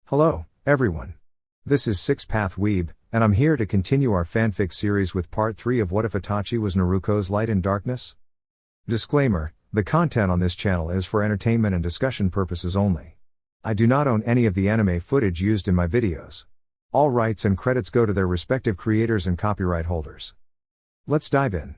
Hello, everyone. This is Six Path Weeb, and I'm here to continue our fanfic series with part 3 of What If Itachi Was Naruko's Light in Darkness? Disclaimer, the content on this channel is for entertainment and discussion purposes only. I do not own any of the anime footage used in my videos. All rights and credits go to their respective creators and copyright holders. Let's dive in.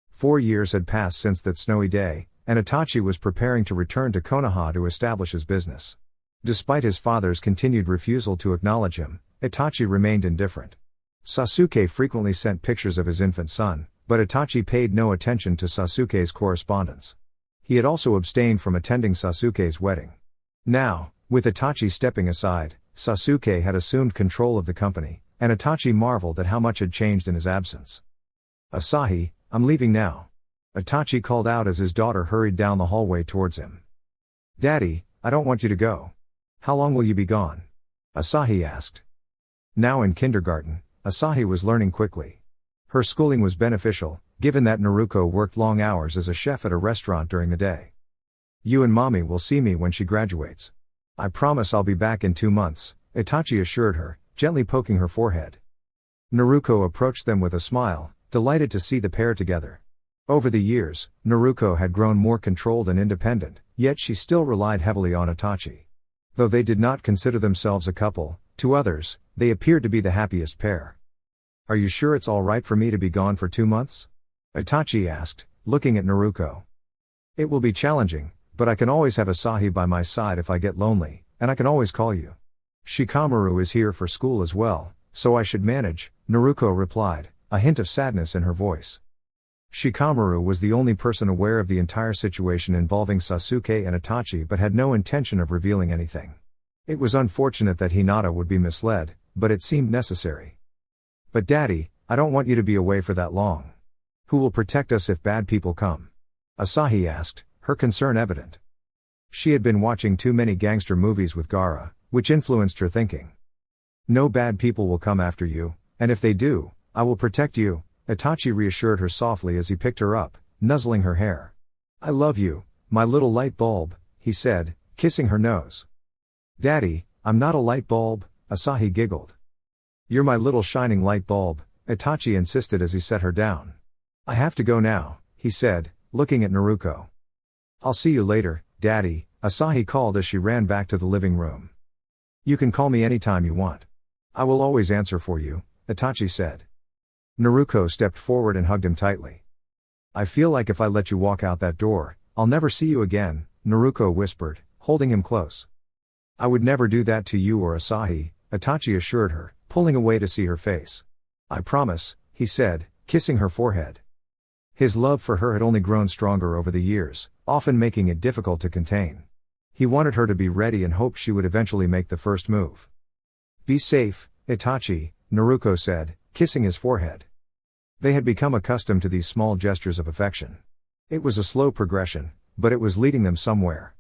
4 years had passed since that snowy day, and Itachi was preparing to return to Konoha to establish his business. Despite his father's continued refusal to acknowledge him, Itachi remained indifferent. Sasuke frequently sent pictures of his infant son, but Itachi paid no attention to Sasuke's correspondence. He had also abstained from attending Sasuke's wedding. Now, with Itachi stepping aside, Sasuke had assumed control of the company, and Itachi marveled at how much had changed in his absence. "Asahi, I'm leaving now," Itachi called out as his daughter hurried down the hallway towards him. "Daddy, I don't want you to go. How long will you be gone?" Asahi asked. Now in kindergarten, Asahi was learning quickly. Her schooling was beneficial, given that Naruko worked long hours as a chef at a restaurant during the day. "You and mommy will see me when she graduates. I promise I'll be back in 2 months," Itachi assured her, gently poking her forehead. Naruko approached them with a smile, delighted to see the pair together. Over the years, Naruko had grown more controlled and independent, yet she still relied heavily on Itachi. Though they did not consider themselves a couple, to others, they appeared to be the happiest pair. "Are you sure it's all right for me to be gone for 2 months?" Itachi asked, looking at Naruko. "It will be challenging, but I can always have Asahi by my side if I get lonely, and I can always call you. Shikamaru is here for school as well, so I should manage," Naruko replied, a hint of sadness in her voice. Shikamaru was the only person aware of the entire situation involving Sasuke and Itachi but had no intention of revealing anything. It was unfortunate that Hinata would be misled, but it seemed necessary. "But Daddy, I don't want you to be away for that long. Who will protect us if bad people come?" Asahi asked, her concern evident. She had been watching too many gangster movies with Gaara, which influenced her thinking. "No bad people will come after you, and if they do, I will protect you," Itachi reassured her softly as he picked her up, nuzzling her hair. "I love you, my little light bulb," he said, kissing her nose. "Daddy, I'm not a light bulb," Asahi giggled. "You're my little shining light bulb," Itachi insisted as he set her down. "I have to go now," he said, looking at Naruko. "I'll see you later, Daddy," Asahi called as she ran back to the living room. "You can call me anytime you want. I will always answer for you," Itachi said. Naruko stepped forward and hugged him tightly. "I feel like if I let you walk out that door, I'll never see you again," Naruko whispered, holding him close. "I would never do that to you or Asahi," Itachi assured her, pulling away to see her face. "I promise," he said, kissing her forehead. His love for her had only grown stronger over the years, often making it difficult to contain. He wanted her to be ready and hoped she would eventually make the first move. "Be safe, Itachi," Naruko said, kissing his forehead. They had become accustomed to these small gestures of affection. It was a slow progression, but it was leading them somewhere.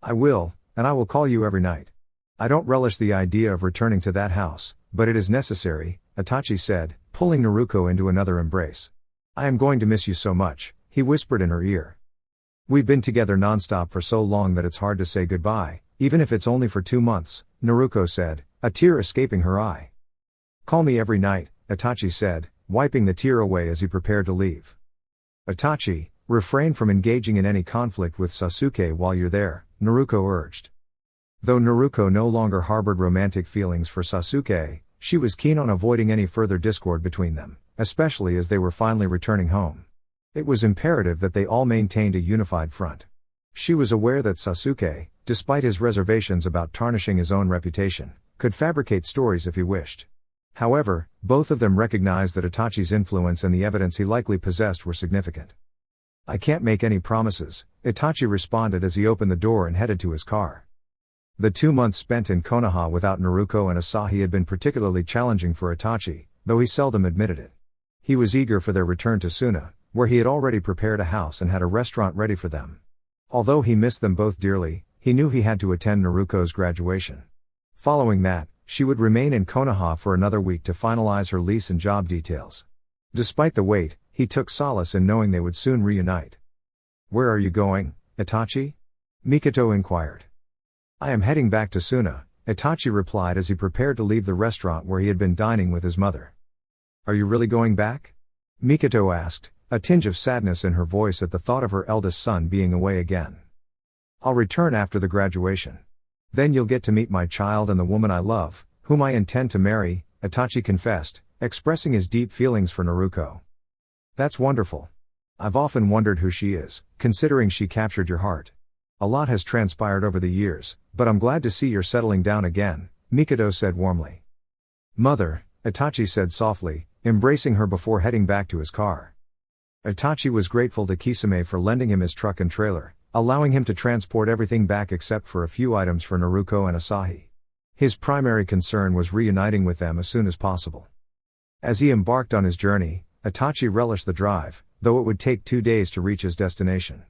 "I will, and I will call you every night. I don't relish the idea of returning to that house, but it is necessary," Itachi said, pulling Naruko into another embrace. "I am going to miss you so much," he whispered in her ear. "We've been together nonstop for so long that it's hard to say goodbye, even if it's only for 2 months, Naruko said, a tear escaping her eye. "Call me every night," Itachi said, wiping the tear away as he prepared to leave. "Itachi, refrain from engaging in any conflict with Sasuke while you're there," Naruko urged. Though Naruko no longer harbored romantic feelings for Sasuke, she was keen on avoiding any further discord between them, especially as they were finally returning home. It was imperative that they all maintained a unified front. She was aware that Sasuke, despite his reservations about tarnishing his own reputation, could fabricate stories if he wished. However, both of them recognized that Itachi's influence and the evidence he likely possessed were significant. "I can't make any promises," Itachi responded as he opened the door and headed to his car. The 2 months spent in Konoha without Naruko and Asahi had been particularly challenging for Itachi, though he seldom admitted it. He was eager for their return to Suna, where he had already prepared a house and had a restaurant ready for them. Although he missed them both dearly, he knew he had to attend Naruko's graduation. Following that, she would remain in Konoha for another week to finalize her lease and job details. Despite the wait, he took solace in knowing they would soon reunite. "Where are you going, Itachi?" Mikoto inquired. "I am heading back to Suna," Itachi replied as he prepared to leave the restaurant where he had been dining with his mother. Are you really going back? Mikoto asked, a tinge of sadness in her voice at the thought of her eldest son being away again. I'll return after the graduation. Then you'll get to meet my child and the woman I love, whom I intend to marry, Itachi confessed, expressing his deep feelings for Naruko. That's wonderful. I've often wondered who she is, considering she captured your heart. A lot has transpired over the years, but I'm glad to see you're settling down again, Mikoto said warmly. Mother, Itachi said softly, embracing her before heading back to his car. Itachi was grateful to Kisame for lending him his truck and trailer, allowing him to transport everything back except for a few items for Naruko and Asahi. His primary concern was reuniting with them as soon as possible. As he embarked on his journey, Itachi relished the drive, though it would take 2 days to reach his destination.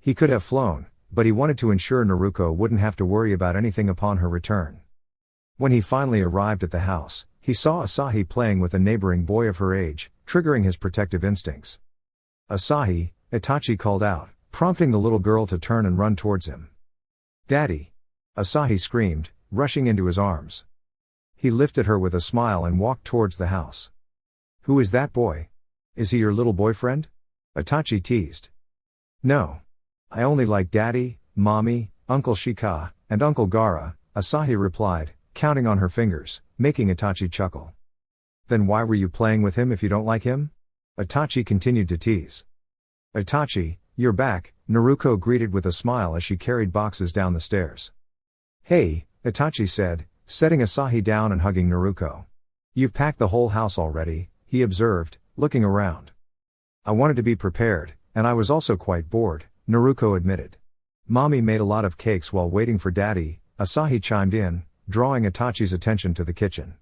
He could have flown, but he wanted to ensure Naruko wouldn't have to worry about anything upon her return. When he finally arrived at the house, he saw Asahi playing with a neighboring boy of her age, triggering his protective instincts. Asahi, Itachi called out, prompting the little girl to turn and run towards him. Daddy! Asahi screamed, rushing into his arms. He lifted her with a smile and walked towards the house. Who is that boy? Is he your little boyfriend? Itachi teased. No. I only like Daddy, Mommy, Uncle Shika, and Uncle Gaara, Asahi replied, counting on her fingers, making Itachi chuckle. Then why were you playing with him if you don't like him? Itachi continued to tease. Itachi, you're back, Naruko greeted with a smile as she carried boxes down the stairs. Hey, Itachi said, setting Asahi down and hugging Naruko. You've packed the whole house already, he observed, looking around. I wanted to be prepared, and I was also quite bored, Naruko admitted. Mommy made a lot of cakes while waiting for Daddy, Asahi chimed in, drawing Itachi's attention to the kitchen.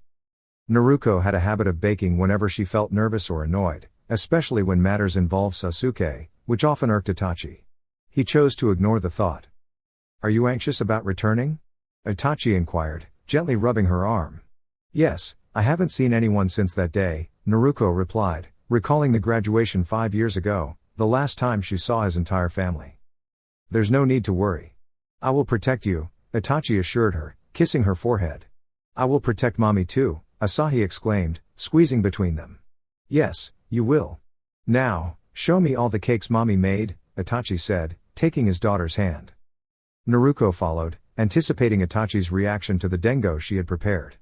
Naruko had a habit of baking whenever she felt nervous or annoyed, especially when matters involved Sasuke, which often irked Itachi. He chose to ignore the thought. Are you anxious about returning? Itachi inquired, gently rubbing her arm. Yes, I haven't seen anyone since that day, Naruko replied, recalling the graduation 5 years ago, the last time she saw his entire family. There's no need to worry. I will protect you, Itachi assured her, kissing her forehead. I will protect Mommy too, Asahi exclaimed, squeezing between them. Yes, you will. Now, show me all the cakes Mommy made, Itachi said, taking his daughter's hand. Naruko followed, anticipating Itachi's reaction to the dengo she had prepared.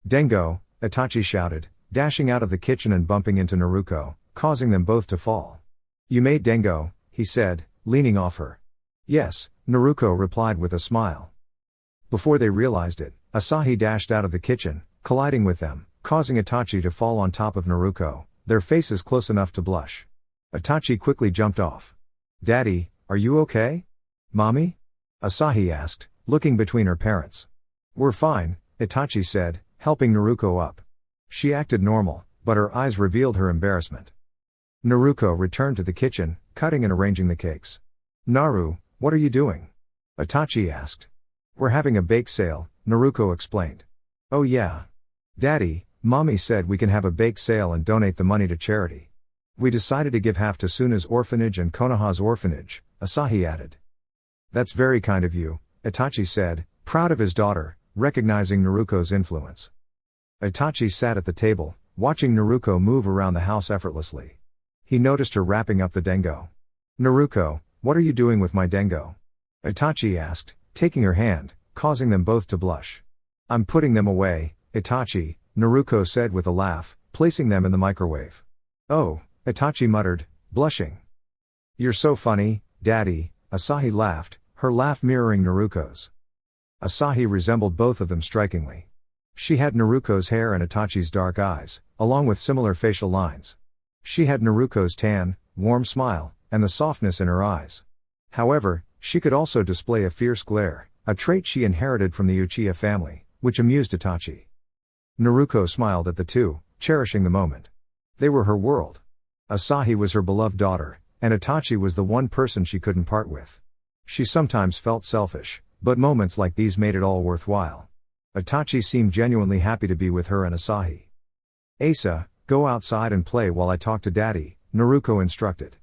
Dengo, Itachi shouted, dashing out of the kitchen and bumping into Naruko, causing them both to fall. You made dengo, he said, leaning off her. Yes, Naruko replied with a smile. Before they realized it, Asahi dashed out of the kitchen, colliding with them, causing Itachi to fall on top of Naruko, their faces close enough to blush. Itachi quickly jumped off. Daddy, are you okay? Mommy? Asahi asked, looking between her parents. We're fine, Itachi said, helping Naruko up. She acted normal, but her eyes revealed her embarrassment. Naruko returned to the kitchen, cutting and arranging the cakes. Naru, what are you doing? Itachi asked. We're having a bake sale, Naruko explained. Oh yeah. Daddy, Mommy said we can have a bake sale and donate the money to charity. We decided to give half to Suna's orphanage and Konoha's orphanage, Asahi added. That's very kind of you, Itachi said, proud of his daughter, recognizing Naruko's influence. Itachi sat at the table, watching Naruko move around the house effortlessly. He noticed her wrapping up the dengo. Naruko, what are you doing with my dengo? Itachi asked, taking her hand, causing them both to blush. I'm putting them away, Itachi, Naruko said with a laugh, placing them in the microwave. Oh, Itachi muttered, blushing. You're so funny, Daddy, Asahi laughed, her laugh mirroring Naruko's. Asahi resembled both of them strikingly. She had Naruko's hair and Itachi's dark eyes, along with similar facial lines. She had Naruko's tan, warm smile, and the softness in her eyes. However, she could also display a fierce glare, a trait she inherited from the Uchiha family, which amused Itachi. Naruko smiled at the two, cherishing the moment. They were her world. Asahi was her beloved daughter, and Itachi was the one person she couldn't part with. She sometimes felt selfish, but moments like these made it all worthwhile. Itachi seemed genuinely happy to be with her and Asahi. Asa, go outside and play while I talk to Daddy, Naruko instructed.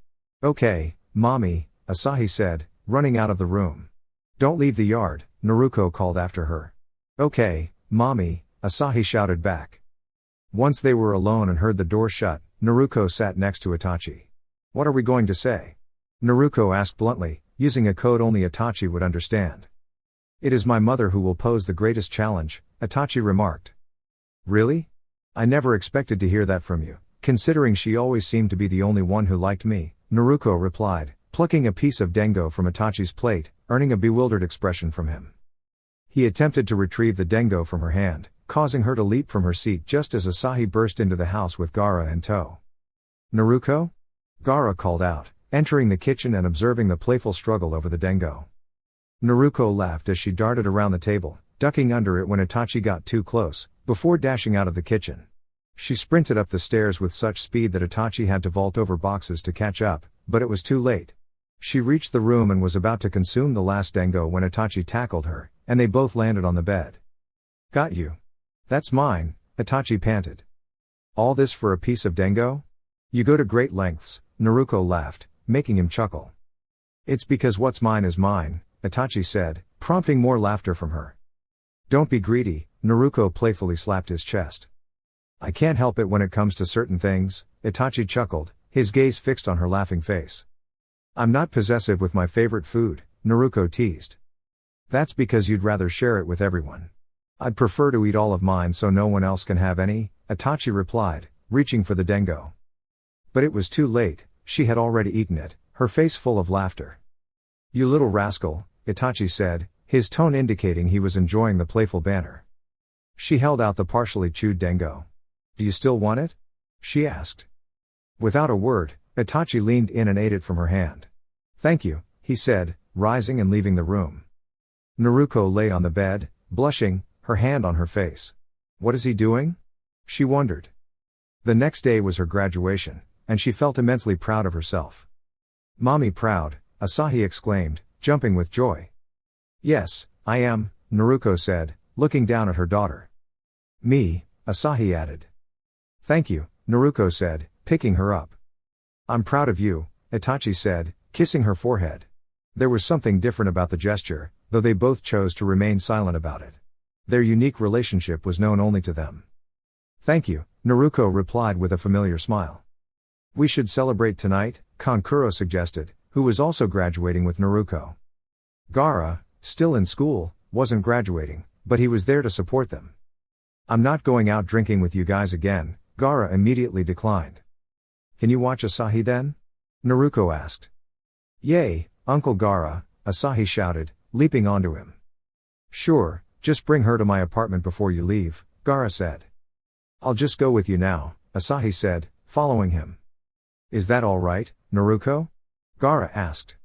Okay, Mommy, Asahi said, running out of the room. Don't leave the yard, Naruko called after her. Okay, Mommy, Asahi shouted back. Once they were alone and heard the door shut, Naruko sat next to Itachi. What are we going to say? Naruko asked bluntly, using a code only Itachi would understand. It is my mother who will pose the greatest challenge, Itachi remarked. Really? I never expected to hear that from you, considering she always seemed to be the only one who liked me, Naruko replied, plucking a piece of dengo from Itachi's plate, earning a bewildered expression from him. He attempted to retrieve the dengo from her hand, causing her to leap from her seat just as Asahi burst into the house with Gaara in tow. Naruko? Gaara called out, entering the kitchen and observing the playful struggle over the dengo. Naruko laughed as she darted around the table, ducking under it when Itachi got too close, before dashing out of the kitchen. She sprinted up the stairs with such speed that Itachi had to vault over boxes to catch up, but it was too late. She reached the room and was about to consume the last dengo when Itachi tackled her, and they both landed on the bed. Got you. That's mine, Itachi panted. All this for a piece of dengo? You go to great lengths, Naruko laughed, making him chuckle. It's because what's mine is mine, Itachi said, prompting more laughter from her. Don't be greedy, Naruko playfully slapped his chest. I can't help it when it comes to certain things, Itachi chuckled, his gaze fixed on her laughing face. I'm not possessive with my favorite food, Naruko teased. That's because you'd rather share it with everyone. I'd prefer to eat all of mine so no one else can have any, Itachi replied, reaching for the dengo. But it was too late, she had already eaten it, her face full of laughter. You little rascal, Itachi said, his tone indicating he was enjoying the playful banter. She held out the partially chewed dengo. Do you still want it? She asked. Without a word, Itachi leaned in and ate it from her hand. Thank you, he said, rising and leaving the room. Naruko lay on the bed, blushing, her hand on her face. What is he doing? She wondered. The next day was her graduation, and she felt immensely proud of herself. Mommy proud, Asahi exclaimed, jumping with joy. Yes, I am, Naruko said, looking down at her daughter. Me, Asahi added. Thank you, Naruko said, picking her up. I'm proud of you, Itachi said, kissing her forehead. There was something different about the gesture, though they both chose to remain silent about it. Their unique relationship was known only to them. Thank you, Naruko replied with a familiar smile. We should celebrate tonight, Kankuro suggested, who was also graduating with Naruko. Gaara, still in school, wasn't graduating, but he was there to support them. I'm not going out drinking with you guys again, Gaara immediately declined. Can you watch Asahi then? Naruko asked. Yay, Uncle Gaara, Asahi shouted, leaping onto him. Sure, just bring her to my apartment before you leave, Gaara said. I'll just go with you now, Asahi said, following him. Is that all right, Naruko? Gaara asked.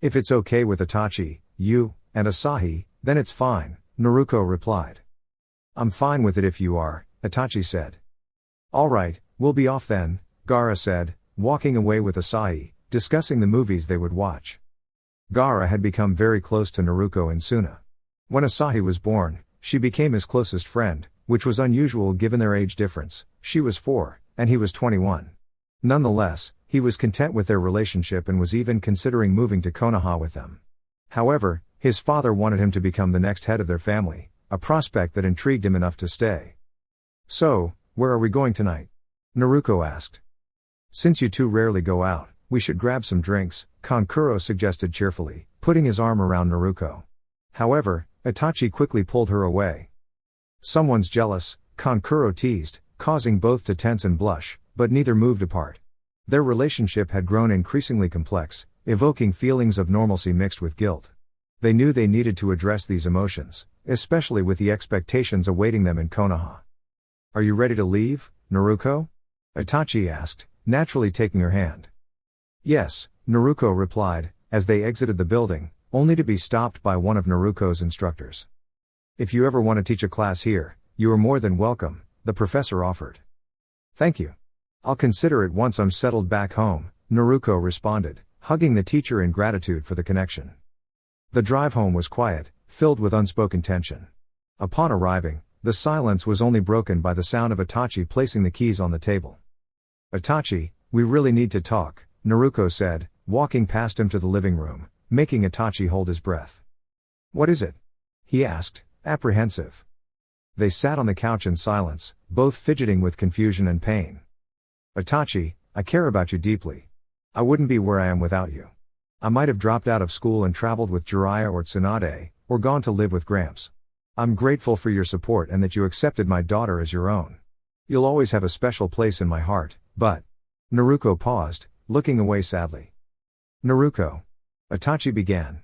If it's okay with Itachi, you, and Asahi, then it's fine, Naruko replied. I'm fine with it if you are, Itachi said. All right, we'll be off then, Gaara said, walking away with Asahi, discussing the movies they would watch. Gaara had become very close to Naruko and Suna. When Asahi was born, she became his closest friend, which was unusual given their age difference. She was 4, and he was 21. Nonetheless, he was content with their relationship and was even considering moving to Konoha with them. However, his father wanted him to become the next head of their family, a prospect that intrigued him enough to stay. So, where are we going tonight? Naruko asked. Since you two rarely go out, we should grab some drinks, Kankuro suggested cheerfully, putting his arm around Naruko. However, Itachi quickly pulled her away. Someone's jealous, Kankuro teased, causing both to tense and blush, but neither moved apart. Their relationship had grown increasingly complex, evoking feelings of normalcy mixed with guilt. They knew they needed to address these emotions, especially with the expectations awaiting them in Konoha. Are you ready to leave, Naruko? Itachi asked, naturally taking her hand. Yes, Naruko replied, as they exited the building, only to be stopped by one of Naruko's instructors. If you ever want to teach a class here, you are more than welcome, the professor offered. Thank you. I'll consider it once I'm settled back home, Naruko responded, hugging the teacher in gratitude for the connection. The drive home was quiet, filled with unspoken tension. Upon arriving, the silence was only broken by the sound of Itachi placing the keys on the table. Itachi, we really need to talk, Naruko said, walking past him to the living room, making Itachi hold his breath. What is it? He asked, apprehensive. They sat on the couch in silence, both fidgeting with confusion and pain. Itachi, I care about you deeply. I wouldn't be where I am without you. I might have dropped out of school and traveled with Jiraiya or Tsunade, or gone to live with Gramps. I'm grateful for your support and that you accepted my daughter as your own. You'll always have a special place in my heart, but... Naruko paused, looking away sadly. Naruko. Itachi began.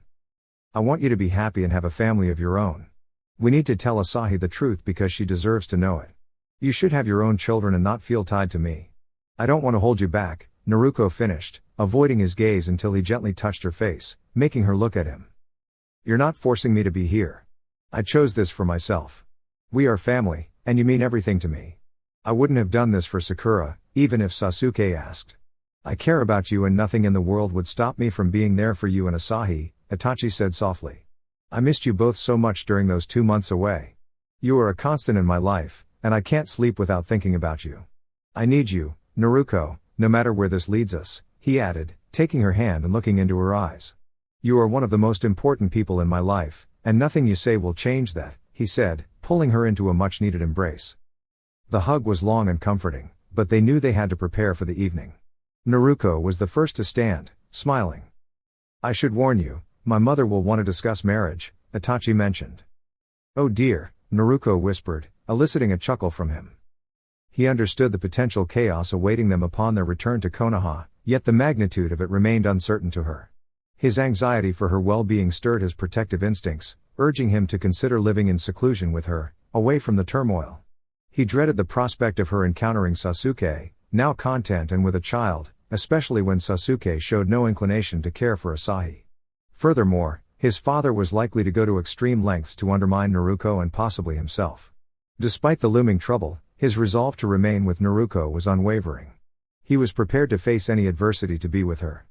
I want you to be happy and have a family of your own. We need to tell Asahi the truth because she deserves to know it. You should have your own children and not feel tied to me. I don't want to hold you back, Naruko finished, avoiding his gaze until he gently touched her face, making her look at him. You're not forcing me to be here. I chose this for myself. We are family, and you mean everything to me. I wouldn't have done this for Sakura, even if Sasuke asked. I care about you and nothing in the world would stop me from being there for you and Asahi, Itachi said softly. I missed you both so much during those 2 months away. You are a constant in my life, and I can't sleep without thinking about you. I need you, Naruko, no matter where this leads us, he added, taking her hand and looking into her eyes. You are one of the most important people in my life, and nothing you say will change that, he said, pulling her into a much-needed embrace. The hug was long and comforting, but they knew they had to prepare for the evening. Naruko was the first to stand, smiling. I should warn you, my mother will want to discuss marriage, Itachi mentioned. Oh dear, Naruko whispered, eliciting a chuckle from him. He understood the potential chaos awaiting them upon their return to Konoha, yet the magnitude of it remained uncertain to her. His anxiety for her well-being stirred his protective instincts, urging him to consider living in seclusion with her, away from the turmoil. He dreaded the prospect of her encountering Sasuke, now content and with a child, especially when Sasuke showed no inclination to care for Asahi. Furthermore, his father was likely to go to extreme lengths to undermine Naruko and possibly himself. Despite the looming trouble, his resolve to remain with Naruko was unwavering. He was prepared to face any adversity to be with her.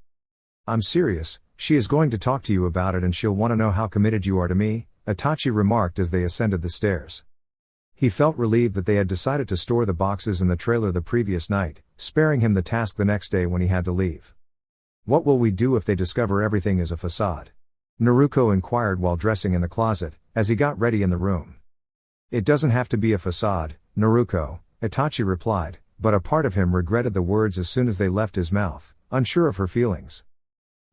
I'm serious, she is going to talk to you about it and she'll want to know how committed you are to me, Itachi remarked as they ascended the stairs. He felt relieved that they had decided to store the boxes in the trailer the previous night, sparing him the task the next day when he had to leave. What will we do if they discover everything is a facade? Naruko inquired while dressing in the closet, as he got ready in the room. It doesn't have to be a facade, Naruko, Itachi replied, but a part of him regretted the words as soon as they left his mouth, unsure of her feelings.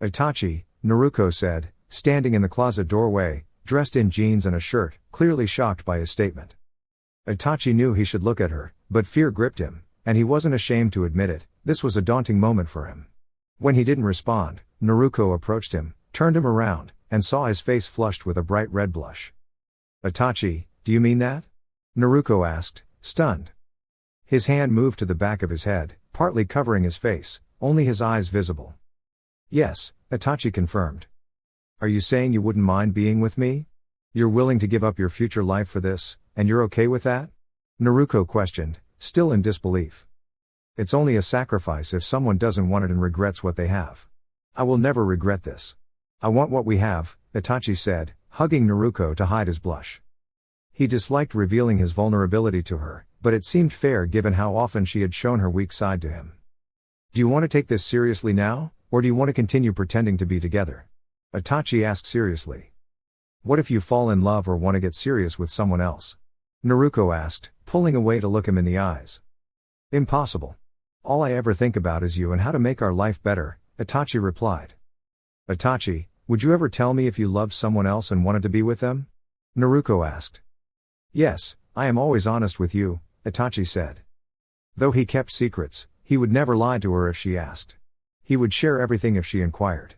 Itachi, Naruko said, standing in the closet doorway, dressed in jeans and a shirt, clearly shocked by his statement. Itachi knew he should look at her, but fear gripped him, and he wasn't ashamed to admit it. This was a daunting moment for him. When he didn't respond, Naruko approached him, turned him around, and saw his face flushed with a bright red blush. Itachi, do you mean that? Naruko asked, stunned. His hand moved to the back of his head, partly covering his face, only his eyes visible. Yes, Itachi confirmed. Are you saying you wouldn't mind being with me? You're willing to give up your future life for this, and you're okay with that? Naruko questioned, still in disbelief. It's only a sacrifice if someone doesn't want it and regrets what they have. I will never regret this. I want what we have, Itachi said, hugging Naruko to hide his blush. He disliked revealing his vulnerability to her, but it seemed fair given how often she had shown her weak side to him. Do you want to take this seriously now, or do you want to continue pretending to be together? Itachi asked seriously. What if you fall in love or want to get serious with someone else? Naruko asked, pulling away to look him in the eyes. Impossible. All I ever think about is you and how to make our life better, Itachi replied. Itachi, would you ever tell me if you loved someone else and wanted to be with them? Naruko asked. Yes, I am always honest with you, Itachi said. Though he kept secrets, he would never lie to her if she asked. He would share everything if she inquired.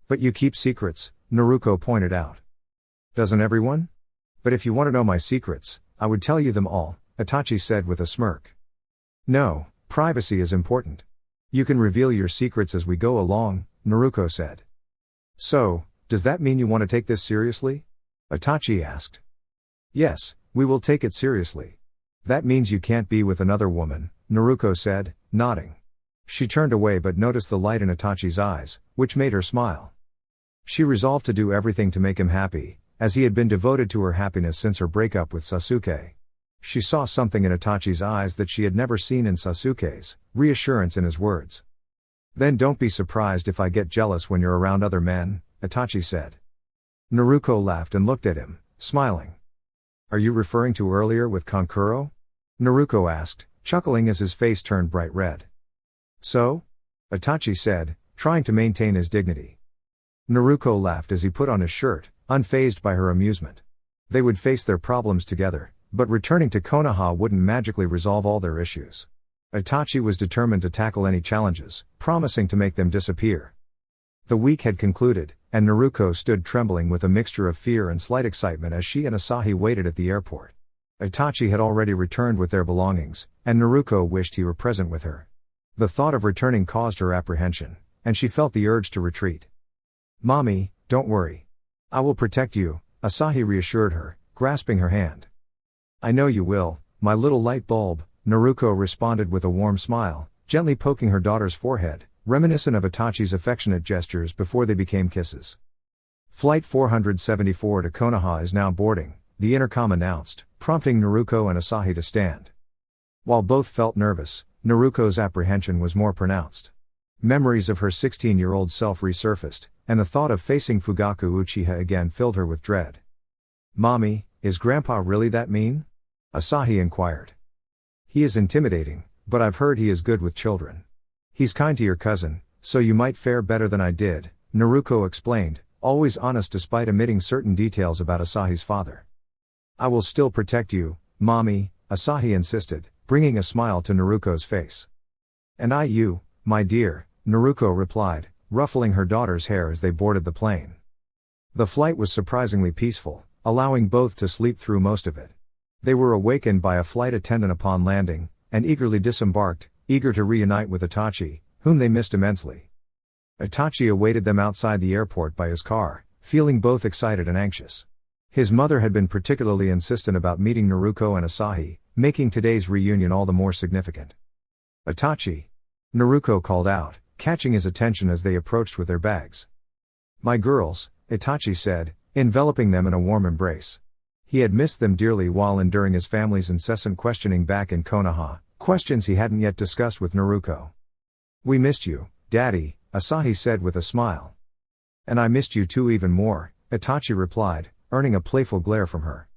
But you keep secrets, Naruko pointed out. Doesn't everyone? But if you want to know my secrets, I would tell you them all, Itachi said with a smirk. No, privacy is important. You can reveal your secrets as we go along, Naruko said. So, does that mean you want to take this seriously? Itachi asked. Yes, we will take it seriously. That means you can't be with another woman, Naruko said, nodding. She turned away but noticed the light in Itachi's eyes, which made her smile. She resolved to do everything to make him happy, as he had been devoted to her happiness since her breakup with Sasuke. She saw something in Itachi's eyes that she had never seen in Sasuke's, reassurance in his words. Then don't be surprised if I get jealous when you're around other men, Itachi said. Naruko laughed and looked at him, smiling. Are you referring to earlier with Kankuro? Naruko asked, chuckling as his face turned bright red. So? Itachi said, trying to maintain his dignity. Naruko laughed as he put on his shirt, unfazed by her amusement. They would face their problems together, but returning to Konoha wouldn't magically resolve all their issues. Itachi was determined to tackle any challenges, promising to make them disappear. The week had concluded, and Naruko stood trembling with a mixture of fear and slight excitement as she and Asahi waited at the airport. Itachi had already returned with their belongings, and Naruko wished he were present with her. The thought of returning caused her apprehension, and she felt the urge to retreat. "Mommy, don't worry. I will protect you," Asahi reassured her, grasping her hand. "I know you will, my little light bulb," Naruko responded with a warm smile, gently poking her daughter's forehead, reminiscent of Itachi's affectionate gestures before they became kisses. Flight 474 to Konoha is now boarding, the intercom announced, prompting Naruko and Asahi to stand. While both felt nervous, Naruko's apprehension was more pronounced. Memories of her 16-year-old self resurfaced, and the thought of facing Fugaku Uchiha again filled her with dread. "Mommy, is Grandpa really that mean?" Asahi inquired. "He is intimidating, but I've heard he is good with children. He's kind to your cousin, so you might fare better than I did," Naruko explained, always honest despite omitting certain details about Asahi's father. "I will still protect you, Mommy," Asahi insisted, bringing a smile to Naruko's face. "And I you, my dear," Naruko replied, ruffling her daughter's hair as they boarded the plane. The flight was surprisingly peaceful, allowing both to sleep through most of it. They were awakened by a flight attendant upon landing, and eagerly disembarked, eager to reunite with Itachi, whom they missed immensely. Itachi awaited them outside the airport by his car, feeling both excited and anxious. His mother had been particularly insistent about meeting Naruko and Asahi, making today's reunion all the more significant. "Itachi!" Naruko called out, catching his attention as they approached with their bags. "My girls," Itachi said, enveloping them in a warm embrace. He had missed them dearly while enduring his family's incessant questioning back in Konoha, questions he hadn't yet discussed with Naruko. "We missed you, Daddy," Asahi said with a smile. "And I missed you too even more," Itachi replied, earning a playful glare from her.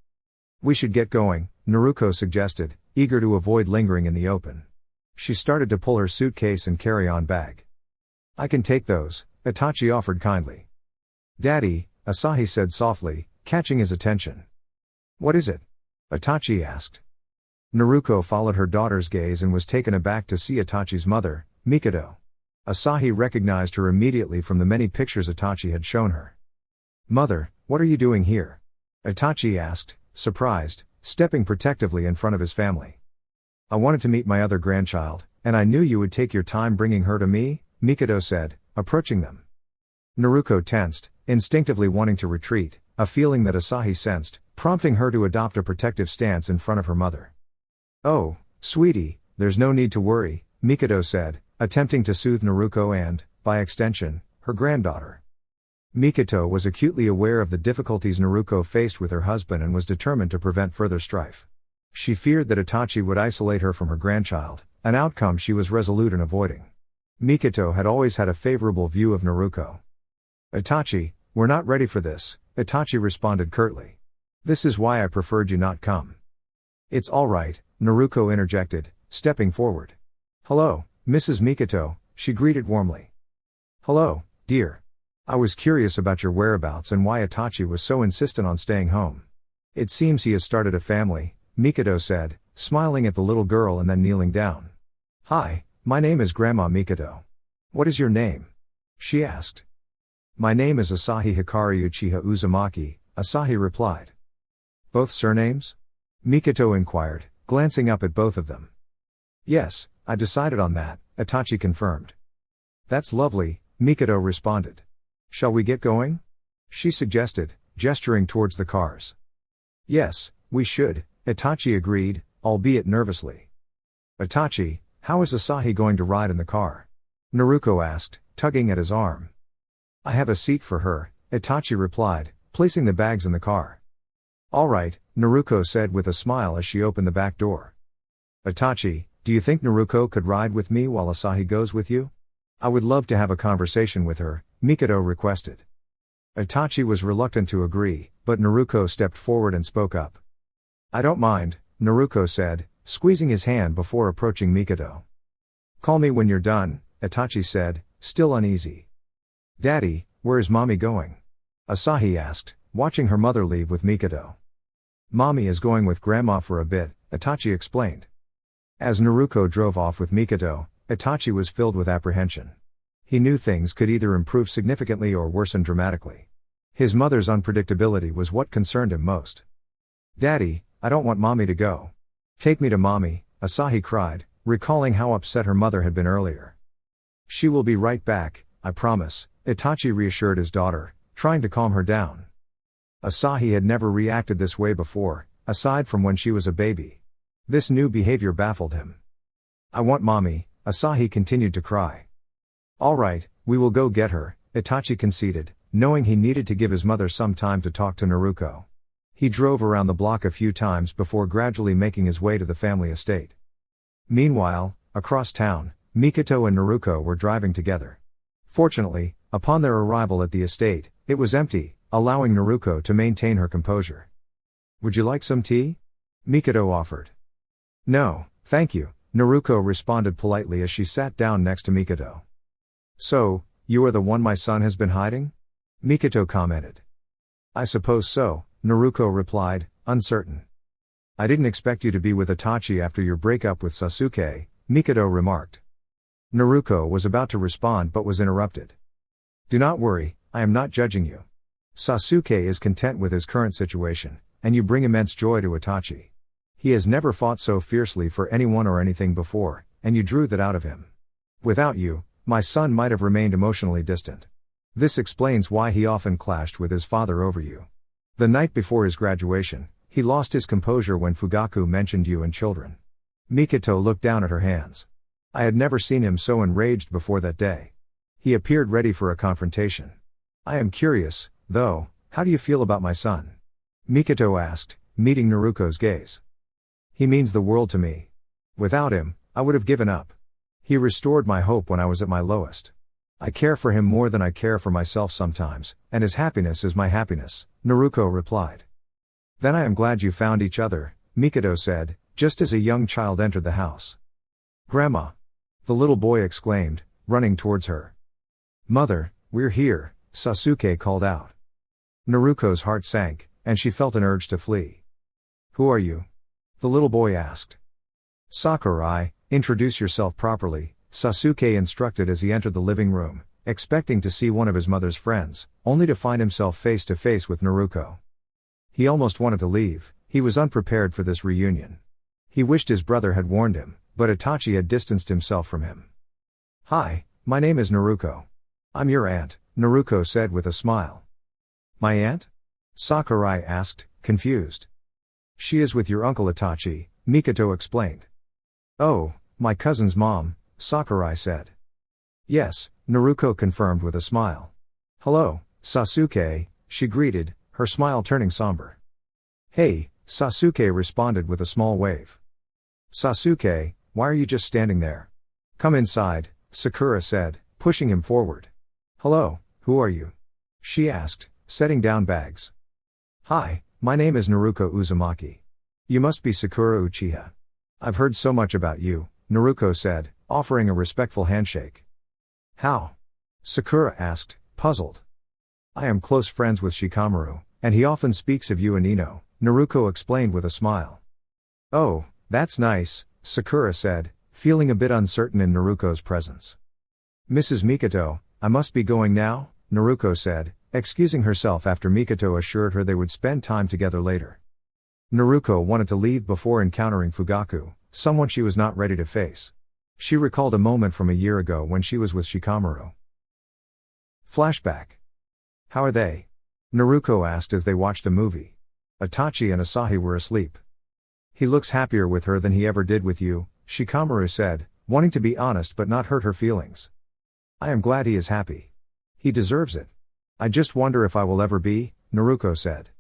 "We should get going," Naruko suggested, eager to avoid lingering in the open. She started to pull her suitcase and carry-on bag. "I can take those," Itachi offered kindly. "Daddy," Asahi said softly, catching his attention. "What is it?" Itachi asked. Naruko followed her daughter's gaze and was taken aback to see Itachi's mother, Mikado. Asahi recognized her immediately from the many pictures Itachi had shown her. "Mother, what are you doing here?" Itachi asked, surprised, stepping protectively in front of his family. "I wanted to meet my other grandchild, and I knew you would take your time bringing her to me," Mikado said, approaching them. Naruko tensed, instinctively wanting to retreat, a feeling that Asahi sensed, prompting her to adopt a protective stance in front of her mother. "Oh, sweetie, there's no need to worry," Mikado said, attempting to soothe Naruko and, by extension, her granddaughter. Mikado was acutely aware of the difficulties Naruko faced with her husband and was determined to prevent further strife. She feared that Itachi would isolate her from her grandchild, an outcome she was resolute in avoiding. Mikado had always had a favorable view of Naruko. "Itachi, we're not ready for this," Itachi responded curtly. "This is why I preferred you not come." "It's all right," Naruko interjected, stepping forward. "Hello, Mrs. Mikado," she greeted warmly. "Hello, dear. I was curious about your whereabouts and why Itachi was so insistent on staying home. It seems he has started a family," Mikado said, smiling at the little girl and then kneeling down. "Hi, my name is Grandma Mikado. What is your name?" she asked. "My name is Asahi Hikari Uchiha Uzumaki," Asahi replied. "Both surnames?" Mikado inquired, glancing up at both of them. "Yes, I decided on that," Itachi confirmed. "That's lovely," Mikado responded. "Shall we get going?" she suggested, gesturing towards the cars. "Yes, we should," Itachi agreed, albeit nervously. "Itachi, how is Asahi going to ride in the car?" Naruko asked, tugging at his arm. "I have a seat for her," Itachi replied, placing the bags in the car. "All right," Naruko said with a smile as she opened the back door. "Itachi, do you think Naruko could ride with me while Asahi goes with you? I would love to have a conversation with her," Mikado requested. Itachi was reluctant to agree, but Naruko stepped forward and spoke up. I don't mind, Naruko said, squeezing his hand before approaching Mikado. Call me when you're done, Itachi said, still uneasy. Daddy, where is mommy going? Asahi asked, watching her mother leave with Mikado. Mommy is going with grandma for a bit, Itachi explained. As Naruko drove off with Mikado, Itachi was filled with apprehension. He knew things could either improve significantly or worsen dramatically. His mother's unpredictability was what concerned him most. Daddy, I don't want mommy to go. Take me to mommy, Asahi cried, recalling how upset her mother had been earlier. She will be right back, I promise, Itachi reassured his daughter, trying to calm her down. Asahi had never reacted this way before, aside from when she was a baby. This new behavior baffled him. I want mommy, Asahi continued to cry. All right, we will go get her, Itachi conceded, knowing he needed to give his mother some time to talk to Naruko. He drove around the block a few times before gradually making his way to the family estate. Meanwhile, across town, Mikado and Naruko were driving together. Fortunately, upon their arrival at the estate, it was empty, allowing Naruko to maintain her composure. Would you like some tea? Mikado offered. No, thank you, Naruko responded politely as she sat down next to Mikado. So, you are the one my son has been hiding? Mikado commented. I suppose so, Naruko replied, uncertain. I didn't expect you to be with Itachi after your breakup with Sasuke, Mikado remarked. Naruko was about to respond but was interrupted. Do not worry, I am not judging you. Sasuke is content with his current situation, and you bring immense joy to Itachi. He has never fought so fiercely for anyone or anything before, and you drew that out of him. Without you, my son might have remained emotionally distant. This explains why he often clashed with his father over you. The night before his graduation, he lost his composure when Fugaku mentioned you and children. Mikado looked down at her hands. I had never seen him so enraged before that day. He appeared ready for a confrontation. I am curious, though, how do you feel about my son? Mikado asked, meeting Naruko's gaze. He means the world to me. Without him, I would have given up. He restored my hope when I was at my lowest. I care for him more than I care for myself sometimes, and his happiness is my happiness, Naruko replied. Then I am glad you found each other, Mikado said, just as a young child entered the house. Grandma! The little boy exclaimed, running towards her. Mother, we're here, Sasuke called out. Naruko's heart sank, and she felt an urge to flee. Who are you? The little boy asked. Sakurai, introduce yourself properly, Sasuke instructed as he entered the living room, expecting to see one of his mother's friends, only to find himself face to face with Naruko. He almost wanted to leave, he was unprepared for this reunion. He wished his brother had warned him, but Itachi had distanced himself from him. Hi, my name is Naruko. I'm your aunt, Naruko said with a smile. My aunt? Sakurai asked, confused. She is with your uncle Itachi, Mikado explained. Oh, my cousin's mom, Sakurai said. Yes, Naruko confirmed with a smile. Hello, Sasuke, she greeted, her smile turning somber. Hey, Sasuke responded with a small wave. Sasuke, why are you just standing there? Come inside, Sakura said, pushing him forward. Hello, who are you? She asked, setting down bags. Hi, my name is Naruko Uzumaki. You must be Sakura Uchiha. I've heard so much about you, Naruko said, offering a respectful handshake. How? Sakura asked, puzzled. I am close friends with Shikamaru, and he often speaks of you and Ino, Naruko explained with a smile. Oh, that's nice, Sakura said, feeling a bit uncertain in Naruko's presence. Mrs. Mikado, I must be going now, Naruko said, excusing herself after Mikado assured her they would spend time together later. Naruko wanted to leave before encountering Fugaku, someone she was not ready to face. She recalled a moment from a year ago when she was with Shikamaru. Flashback. How are they? Naruko asked as they watched a movie. Itachi and Asahi were asleep. He looks happier with her than he ever did with you, Shikamaru said, wanting to be honest but not hurt her feelings. I am glad he is happy. He deserves it. I just wonder if I will ever be, Naruko said.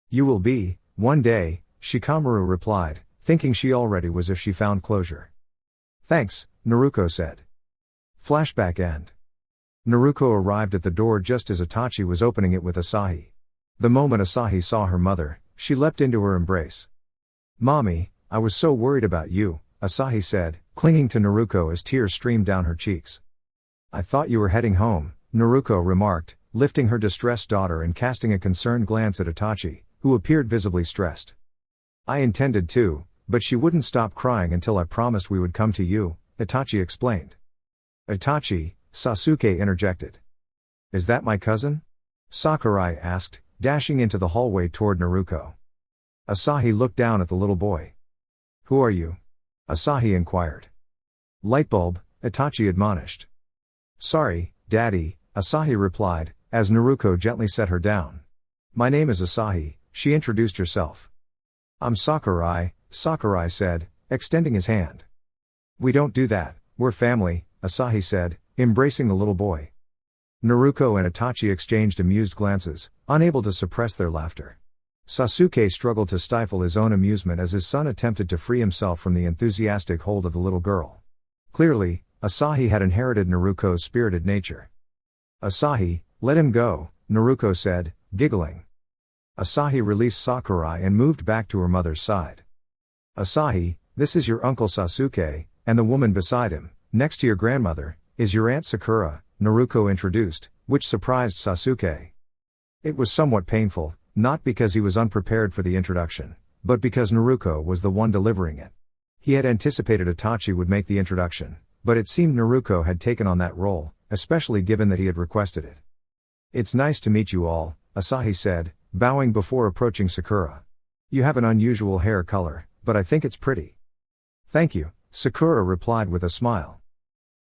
You will be, one day, Shikamaru replied, thinking she already was if she found closure. Thanks, Naruko said. Flashback end. Naruko arrived at the door just as Itachi was opening it with Asahi. The moment Asahi saw her mother, she leapt into her embrace. Mommy, I was so worried about you, Asahi said, clinging to Naruko as tears streamed down her cheeks. I thought you were heading home, Naruko remarked, lifting her distressed daughter and casting a concerned glance at Itachi, who appeared visibly stressed. I intended to, but she wouldn't stop crying until I promised we would come to you, Itachi explained. Itachi, Sasuke interjected. Is that my cousin? Sakurai asked, dashing into the hallway toward Naruko. Asahi looked down at the little boy. Who are you? Asahi inquired. Lightbulb, Itachi admonished. Sorry, Daddy, Asahi replied, as Naruko gently set her down. My name is Asahi, she introduced herself. I'm Sakurai, Sakurai said, extending his hand. We don't do that, we're family, Asahi said, embracing the little boy. Naruko and Itachi exchanged amused glances, unable to suppress their laughter. Sasuke struggled to stifle his own amusement as his son attempted to free himself from the enthusiastic hold of the little girl. Clearly, Asahi had inherited Naruko's spirited nature. Asahi, let him go, Naruko said, giggling. Asahi released Sakurai and moved back to her mother's side. Asahi, this is your uncle Sasuke, and the woman beside him, next to your grandmother, is your aunt Sakura, Naruko introduced, which surprised Sasuke. It was somewhat painful, not because he was unprepared for the introduction, but because Naruko was the one delivering it. He had anticipated Itachi would make the introduction, but it seemed Naruko had taken on that role, especially given that he had requested it. It's nice to meet you all, Asahi said, bowing before approaching Sakura. You have an unusual hair color, but I think it's pretty. Thank you, Sakura replied with a smile.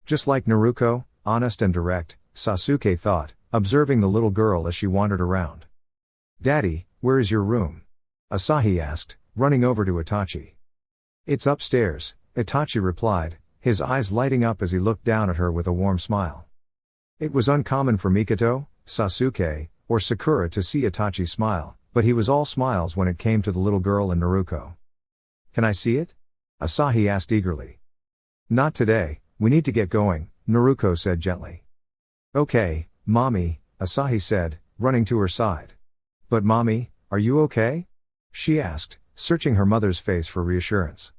Just like Naruko, honest and direct, Sasuke thought, observing the little girl as she wandered around. Daddy, where is your room? Asahi asked, running over to Itachi. It's upstairs, Itachi replied, his eyes lighting up as he looked down at her with a warm smile. It was uncommon for Mikoto, Sasuke, or Sakura to see Itachi smile, but he was all smiles when it came to the little girl and Naruko. Can I see it? Asahi asked eagerly. Not today, we need to get going, Naruko said gently. Okay, Mommy, Asahi said, running to her side. But Mommy, are you okay? She asked, searching her mother's face for reassurance.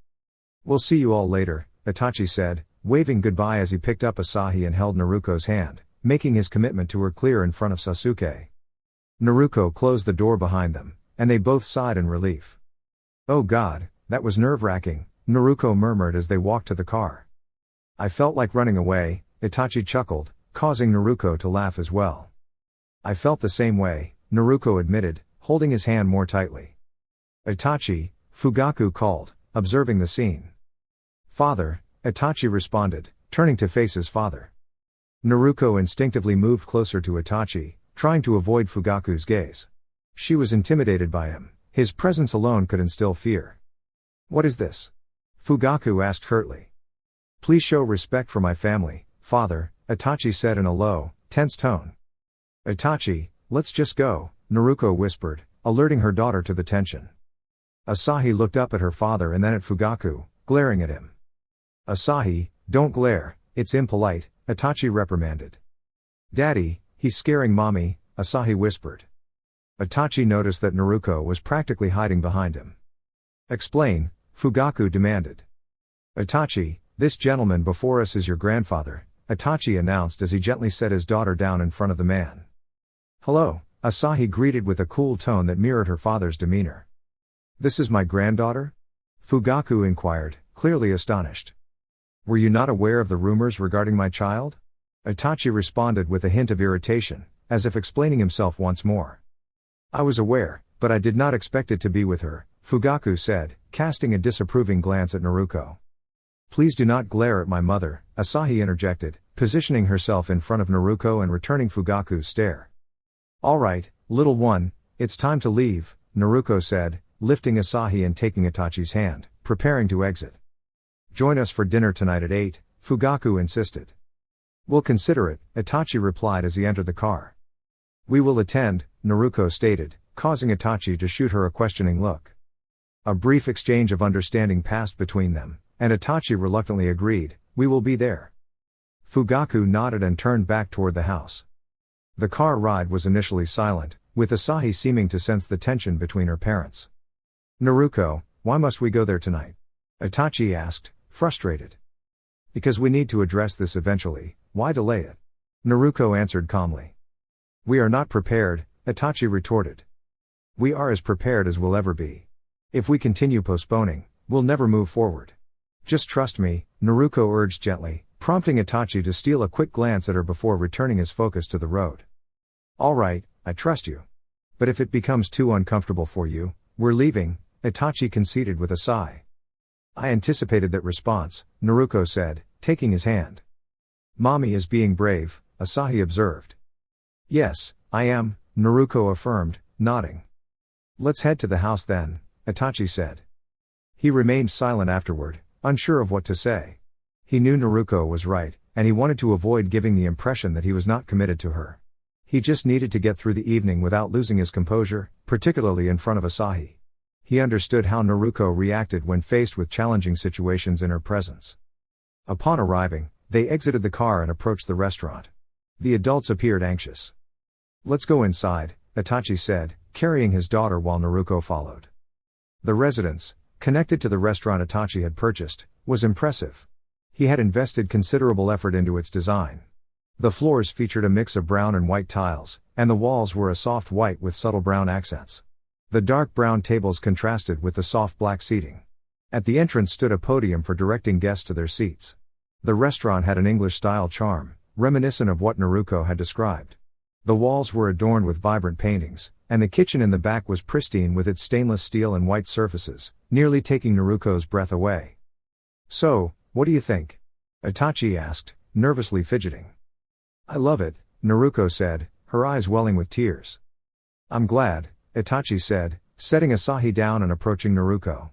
We'll see you all later, Itachi said, waving goodbye as he picked up Asahi and held Naruko's hand, making his commitment to her clear in front of Sasuke. Naruko closed the door behind them, and they both sighed in relief. Oh God, that was nerve-wracking, Naruko murmured as they walked to the car. I felt like running away, Itachi chuckled, causing Naruko to laugh as well. I felt the same way, Naruko admitted, holding his hand more tightly. Itachi, Fugaku called, observing the scene. Father, Itachi responded, turning to face his father. Naruko instinctively moved closer to Itachi, trying to avoid Fugaku's gaze. She was intimidated by him, his presence alone could instill fear. What is this? Fugaku asked curtly. Please show respect for my family, father, Itachi said in a low, tense tone. Itachi, let's just go, Naruko whispered, alerting her daughter to the tension. Asahi looked up at her father and then at Fugaku, glaring at him. Asahi, don't glare, it's impolite, Itachi reprimanded. Daddy, he's scaring Mommy, Asahi whispered. Itachi noticed that Naruko was practically hiding behind him. Explain, Fugaku demanded. Itachi, this gentleman before us is your grandfather, Itachi announced as he gently set his daughter down in front of the man. Hello, Asahi greeted with a cool tone that mirrored her father's demeanor. This is my granddaughter? Fugaku inquired, clearly astonished. Were you not aware of the rumors regarding my child? Itachi responded with a hint of irritation, as if explaining himself once more. I was aware, but I did not expect it to be with her, Fugaku said, casting a disapproving glance at Naruko. Please do not glare at my mother, Asahi interjected, positioning herself in front of Naruko and returning Fugaku's stare. All right, little one, it's time to leave, Naruko said, lifting Asahi and taking Itachi's hand, preparing to exit. Join us for dinner tonight at 8, Fugaku insisted. We'll consider it, Itachi replied as he entered the car. We will attend, Naruko stated, causing Itachi to shoot her a questioning look. A brief exchange of understanding passed between them, and Itachi reluctantly agreed, we will be there. Fugaku nodded and turned back toward the house. The car ride was initially silent, with Asahi seeming to sense the tension between her parents. Naruko, Why must we go there tonight? Itachi asked, frustrated. Because we need to address this eventually, why delay it? Naruko answered calmly. We are not prepared, Itachi retorted. We are as prepared as we'll ever be. If we continue postponing, we'll never move forward. Just trust me, Naruko urged gently, prompting Itachi to steal a quick glance at her before returning his focus to the road. All right, I trust you. But if it becomes too uncomfortable for you, we're leaving, Itachi conceded with a sigh. I anticipated that response, Naruko said, taking his hand. Mommy is being brave, Asahi observed. Yes, I am, Naruko affirmed, nodding. Let's head to the house then, Itachi said. He remained silent afterward, unsure of what to say. He knew Naruko was right, and he wanted to avoid giving the impression that he was not committed to her. He just needed to get through the evening without losing his composure, particularly in front of Asahi. He understood how Naruko reacted when faced with challenging situations in her presence. Upon arriving, they exited the car and approached the restaurant. The adults appeared anxious. Let's go inside, Itachi said, carrying his daughter while Naruko followed. The residence, connected to the restaurant Itachi had purchased, was impressive. He had invested considerable effort into its design. The floors featured a mix of brown and white tiles, and the walls were a soft white with subtle brown accents. The dark brown tables contrasted with the soft black seating. At the entrance stood a podium for directing guests to their seats. The restaurant had an English-style charm, reminiscent of what Naruko had described. The walls were adorned with vibrant paintings, and the kitchen in the back was pristine with its stainless steel and white surfaces, nearly taking Naruko's breath away. So, what do you think? Itachi asked, nervously fidgeting. I love it, Naruko said, her eyes welling with tears. I'm glad, Itachi said, setting Asahi down and approaching Naruko.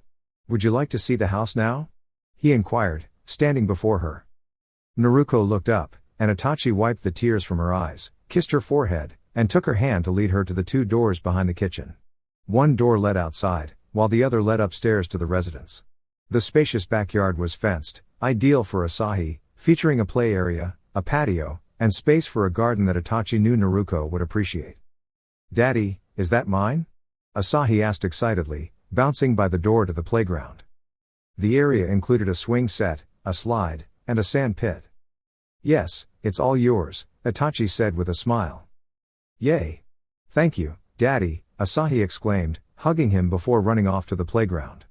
Would you like to see the house now? He inquired, standing before her. Naruko looked up, and Itachi wiped the tears from her eyes, kissed her forehead, and took her hand to lead her to the two doors behind the kitchen. One door led outside, while the other led upstairs to the residence. The spacious backyard was fenced, ideal for Asahi, featuring a play area, a patio, and space for a garden that Itachi knew Naruko would appreciate. Daddy, is that mine? Asahi asked excitedly, bouncing by the door to the playground. The area included a swing set, a slide, and a sand pit. Yes, it's all yours, Itachi said with a smile. Yay! Thank you, Daddy, Asahi exclaimed, hugging him before running off to the playground.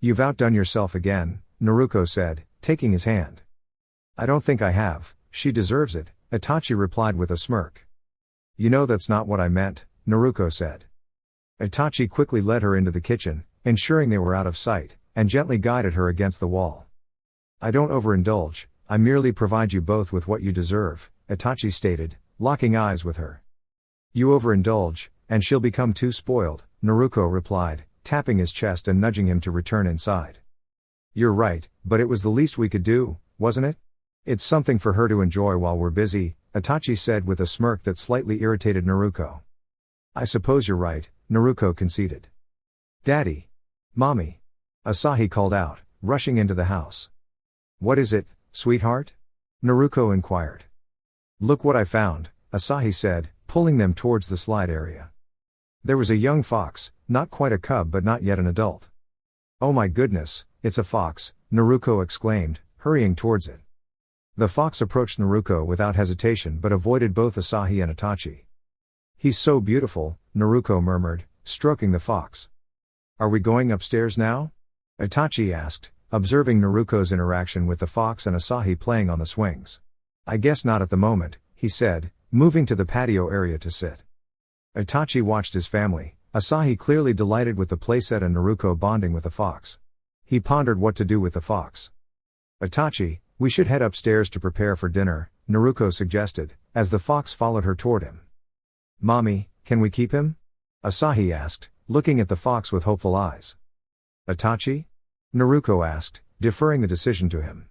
You've outdone yourself again, Naruko said, taking his hand. I don't think I have, she deserves it, Itachi replied with a smirk. You know that's not what I meant, Naruko said. Itachi quickly led her into the kitchen, ensuring they were out of sight, and gently guided her against the wall. I don't overindulge, I merely provide you both with what you deserve, Itachi stated, locking eyes with her. You overindulge, and she'll become too spoiled, Naruko replied, tapping his chest and nudging him to return inside. You're right, but it was the least we could do, wasn't it? It's something for her to enjoy while we're busy, Itachi said with a smirk that slightly irritated Naruko. I suppose you're right, Naruko conceded. Daddy. Mommy. Asahi called out, rushing into the house. What is it, sweetheart? Naruko inquired. Look what I found, Asahi said, pulling them towards the slide area. There was a young fox, not quite a cub but not yet an adult. Oh my goodness, it's a fox, Naruko exclaimed, hurrying towards it. The fox approached Naruko without hesitation but avoided both Asahi and Itachi. He's so beautiful, Naruko murmured, stroking the fox. Are we going upstairs now? Itachi asked, observing Naruko's interaction with the fox and Asahi playing on the swings. I guess not at the moment, he said, moving to the patio area to sit. Itachi watched his family, Asahi clearly delighted with the playset and Naruko bonding with the fox. He pondered what to do with the fox. Itachi, we should head upstairs to prepare for dinner, Naruko suggested, as the fox followed her toward him. Mommy, can we keep him? Asahi asked, looking at the fox with hopeful eyes. Itachi? Naruko asked, deferring the decision to him.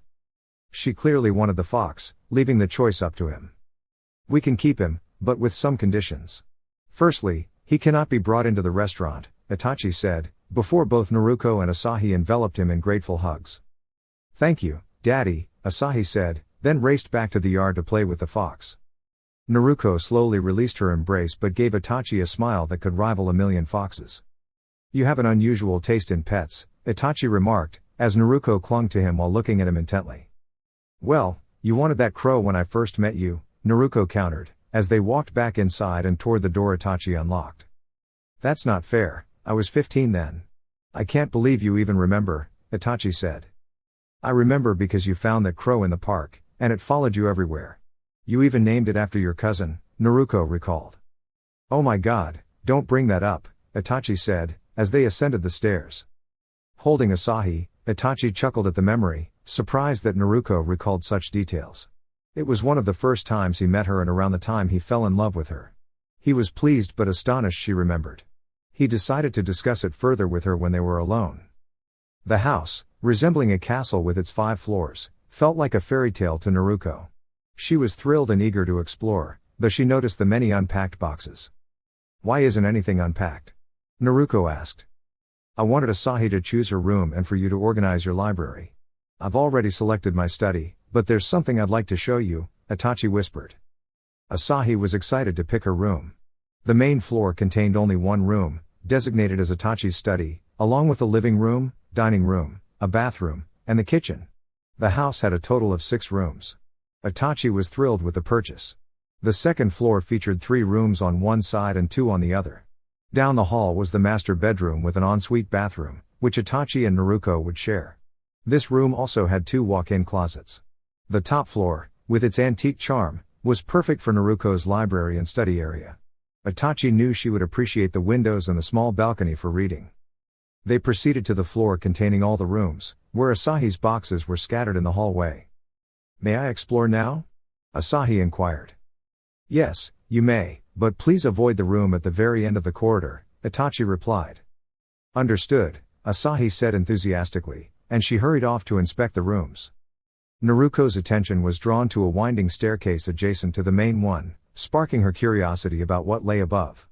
She clearly wanted the fox, leaving the choice up to him. We can keep him, but with some conditions. Firstly, he cannot be brought into the restaurant, Itachi said, before both Naruko and Asahi enveloped him in grateful hugs. Thank you, Daddy, Asahi said, then raced back to the yard to play with the fox. Naruko slowly released her embrace but gave Itachi a smile that could rival a million foxes. You have an unusual taste in pets, Itachi remarked, as Naruko clung to him while looking at him intently. Well, you wanted that crow when I first met you, Naruko countered, as they walked back inside and toward the door Itachi unlocked. That's not fair, I was 15 then. I can't believe you even remember, Itachi said. I remember because you found that crow in the park, and it followed you everywhere. You even named it after your cousin, Naruko recalled. Oh my god, don't bring that up, Itachi said, as they ascended the stairs. Holding Asahi, Itachi chuckled at the memory, surprised that Naruko recalled such details. It was one of the first times he met her and around the time he fell in love with her. He was pleased but astonished she remembered. He decided to discuss it further with her when they were alone. The house, resembling a castle with its 5 floors, felt like a fairy tale to Naruko. She was thrilled and eager to explore, though she noticed the many unpacked boxes. Why isn't anything unpacked? Naruko asked. I wanted Asahi to choose her room and for you to organize your library. I've already selected my study, but there's something I'd like to show you, Itachi whispered. Asahi was excited to pick her room. The main floor contained only one room, designated as Itachi's study, along with a living room, dining room, a bathroom, and the kitchen. The house had a total of 6 rooms. Itachi was thrilled with the purchase. The second floor featured 3 rooms on one side and 2 on the other. Down the hall was the master bedroom with an ensuite bathroom, which Itachi and Naruko would share. This room also had 2 walk-in closets. The top floor, with its antique charm, was perfect for Naruko's library and study area. Itachi knew she would appreciate the windows and the small balcony for reading. They proceeded to the floor containing all the rooms, where Asahi's boxes were scattered in the hallway. May I explore now? Asahi inquired. Yes, you may, but please avoid the room at the very end of the corridor, Itachi replied. Understood, Asahi said enthusiastically, and she hurried off to inspect the rooms. Naruko's attention was drawn to a winding staircase adjacent to the main one, sparking her curiosity about what lay above.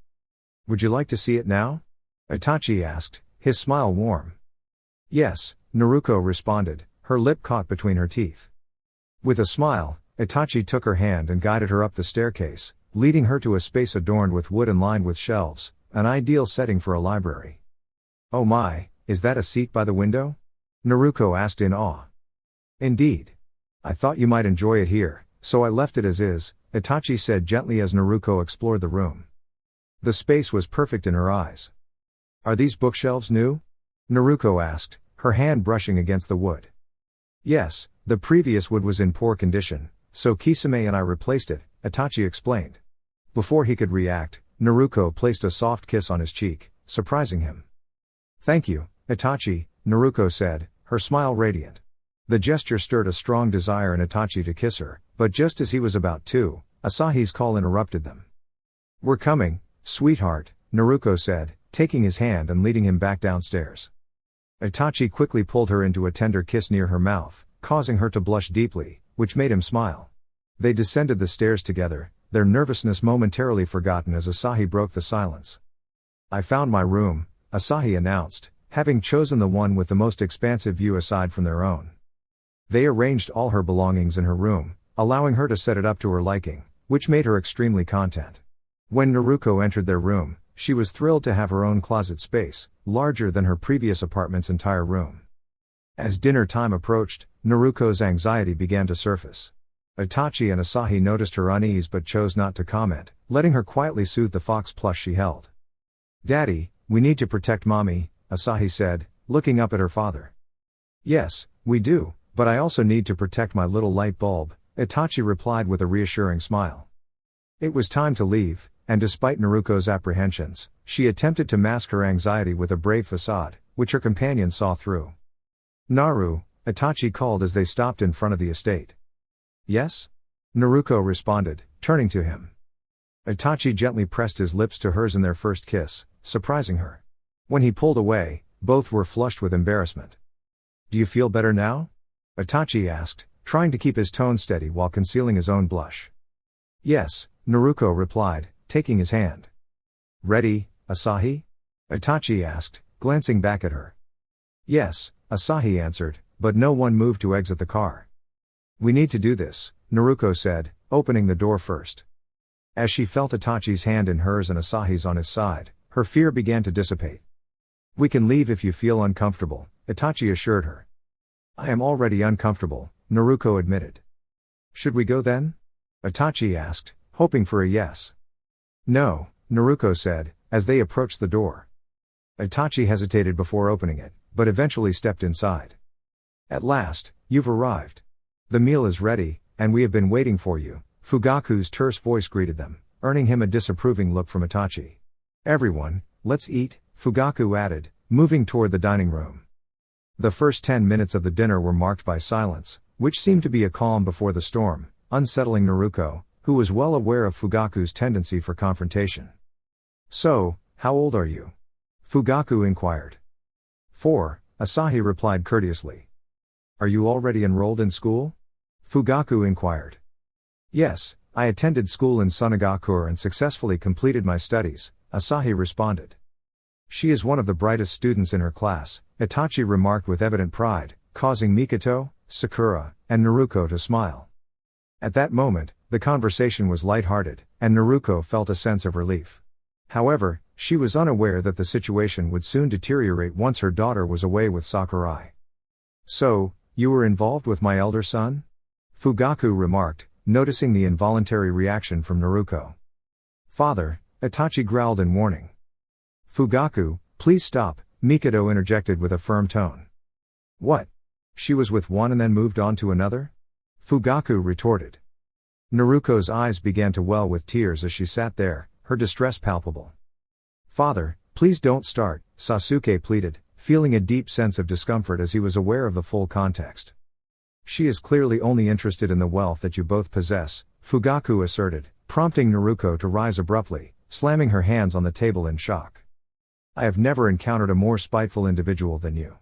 Would you like to see it now? Itachi asked, his smile warm. Yes, Naruko responded, her lip caught between her teeth. With a smile, Itachi took her hand and guided her up the staircase, leading her to a space adorned with wood and lined with shelves, an ideal setting for a library. Oh my, is that a seat by the window? Naruko asked in awe. Indeed. I thought you might enjoy it here, so I left it as is, Itachi said gently as Naruko explored the room. The space was perfect in her eyes. Are these bookshelves new? Naruko asked, her hand brushing against the wood. Yes, the previous wood was in poor condition, so Kisame and I replaced it, Itachi explained. Before he could react, Naruko placed a soft kiss on his cheek, surprising him. Thank you, Itachi, Naruko said, her smile radiant. The gesture stirred a strong desire in Itachi to kiss her, but just as he was about to, Asahi's call interrupted them. We're coming, sweetheart, Naruko said, taking his hand and leading him back downstairs. Itachi quickly pulled her into a tender kiss near her mouth, causing her to blush deeply, which made him smile. They descended the stairs together, their nervousness momentarily forgotten as Asahi broke the silence. I found my room, Asahi announced, having chosen the one with the most expansive view aside from their own. They arranged all her belongings in her room, allowing her to set it up to her liking, which made her extremely content. When Naruko entered their room, she was thrilled to have her own closet space, larger than her previous apartment's entire room. As dinner time approached, Naruko's anxiety began to surface. Itachi and Asahi noticed her unease but chose not to comment, letting her quietly soothe the fox plush she held. Daddy, we need to protect Mommy, Asahi said, looking up at her father. Yes, we do, but I also need to protect my little light bulb, Itachi replied with a reassuring smile. It was time to leave, and despite Naruko's apprehensions, she attempted to mask her anxiety with a brave facade, which her companion saw through. Naru, Itachi called as they stopped in front of the estate. Yes? Naruko responded, turning to him. Itachi gently pressed his lips to hers in their first kiss, surprising her. When he pulled away, both were flushed with embarrassment. Do you feel better now? Itachi asked, trying to keep his tone steady while concealing his own blush. Yes, Naruko replied, taking his hand. Ready, Asahi? Itachi asked, glancing back at her. Yes, Asahi answered, but no one moved to exit the car. We need to do this, Naruko said, opening the door first. As she felt Itachi's hand in hers and Asahi's on his side, her fear began to dissipate. We can leave if you feel uncomfortable, Itachi assured her. I am already uncomfortable, Naruko admitted. Should we go then? Itachi asked, hoping for a yes. No, Naruko said, as they approached the door. Itachi hesitated before opening it, but eventually stepped inside. At last, you've arrived. The meal is ready, and we have been waiting for you, Fugaku's terse voice greeted them, earning him a disapproving look from Itachi. Everyone, let's eat, Fugaku added, moving toward the dining room. The first 10 minutes of the dinner were marked by silence, which seemed to be a calm before the storm, unsettling Naruko, who was well aware of Fugaku's tendency for confrontation. So, how old are you? Fugaku inquired. 4, Asahi replied courteously. Are you already enrolled in school? Fugaku inquired. Yes, I attended school in Sunagakure and successfully completed my studies, Asahi responded. She is one of the brightest students in her class, Itachi remarked with evident pride, causing Mikoto, Sakura, and Naruko to smile. At that moment, the conversation was light-hearted, and Naruko felt a sense of relief. However, she was unaware that the situation would soon deteriorate once her daughter was away with Sakurai. So, you were involved with my elder son? Fugaku remarked, noticing the involuntary reaction from Naruko. Father, Itachi growled in warning. Fugaku, please stop, Mikoto interjected with a firm tone. What? She was with one and then moved on to another? Fugaku retorted. Naruko's eyes began to well with tears as she sat there, her distress palpable. Father, please don't start, Sasuke pleaded, feeling a deep sense of discomfort as he was aware of the full context. She is clearly only interested in the wealth that you both possess, Fugaku asserted, prompting Naruko to rise abruptly, slamming her hands on the table in shock. I have never encountered a more spiteful individual than you.